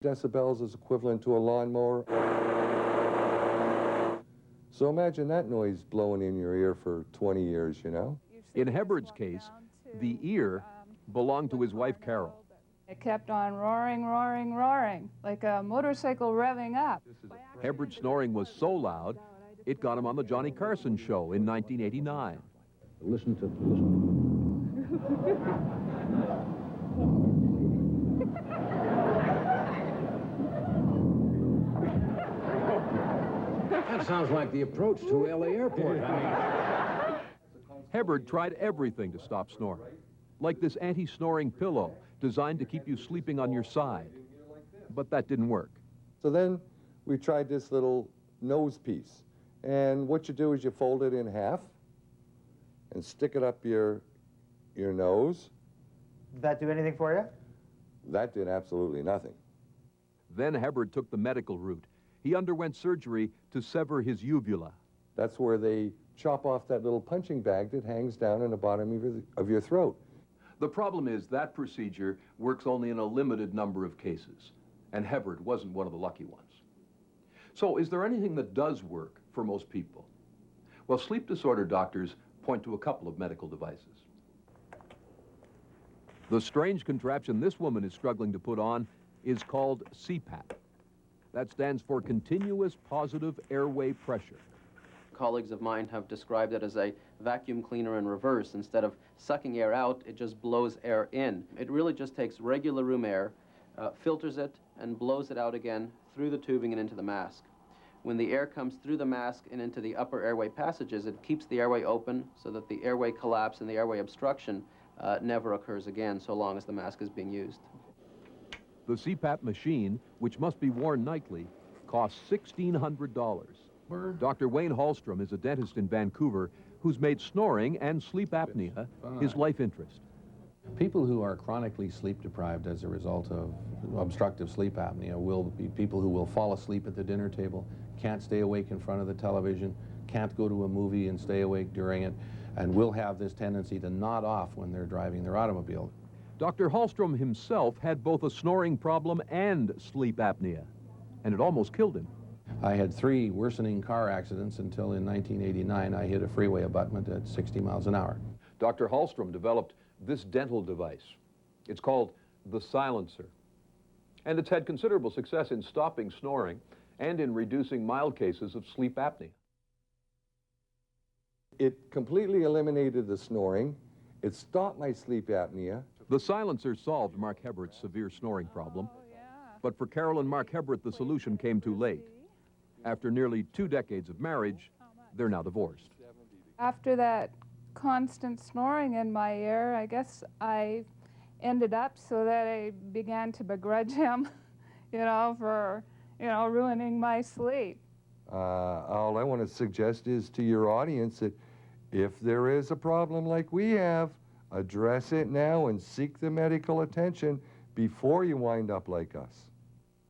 Decibels is equivalent to a lawnmower. So imagine that noise blowing in your ear for 20 years, you know? In Hebbard's case, the ear belonged to his wife, Carol. It kept on roaring, roaring, roaring, like a motorcycle revving up. Hebbard's snoring was so loud, it got him on the Johnny Carson show in 1989. Listen. That sounds like the approach to LA Airport. Hebbard tried everything to stop snoring, like this anti-snoring pillow designed to keep you sleeping on your side. But that didn't work. So then we tried this little nose piece. And what you do is you fold it in half and stick it up your nose. Did that do anything for you? That did absolutely nothing. Then Hebbard took the medical route. He underwent surgery to sever his uvula. That's where they chop off that little punching bag that hangs down in the bottom of your throat. The problem is that procedure works only in a limited number of cases, and Hebbard wasn't one of the lucky ones. So is there anything that does work for most people? Well, sleep disorder doctors point to a couple of medical devices. The strange contraption this woman is struggling to put on is called CPAP. That stands for Continuous Positive Airway Pressure. Colleagues of mine have described it as a vacuum cleaner in reverse. Instead of sucking air out, it just blows air in. It really just takes regular room air, filters it, and blows it out again through the tubing and into the mask. When the air comes through the mask and into the upper airway passages, it keeps the airway open so that the airway collapse and the airway obstruction never occurs again, so long as the mask is being used. The CPAP machine, which must be worn nightly, costs $1,600. Dr. Wayne Halstrom is a dentist in Vancouver who's made snoring and sleep apnea his life interest. People who are chronically sleep deprived as a result of obstructive sleep apnea will be people who will fall asleep at the dinner table, can't stay awake in front of the television, can't go to a movie and stay awake during it, and will have this tendency to nod off when they're driving their automobile. Dr. Halstrom himself had both a snoring problem and sleep apnea, and it almost killed him. I had 3 worsening car accidents until in 1989 I hit a freeway abutment at 60 miles an hour. Dr. Halstrom developed this dental device. It's called the silencer. And it's had considerable success in stopping snoring and in reducing mild cases of sleep apnea. It completely eliminated the snoring. It stopped my sleep apnea. The silencer solved Mark Hebbard's severe snoring problem. But for Carol and Mark Hebbard, the solution came too late. After nearly 2 decades of marriage, they're now divorced. After that constant snoring in my ear, I guess I ended up so that I began to begrudge him, for, ruining my sleep. All I want to suggest is to your audience that if there is a problem like we have, address it now and seek the medical attention before you wind up like us.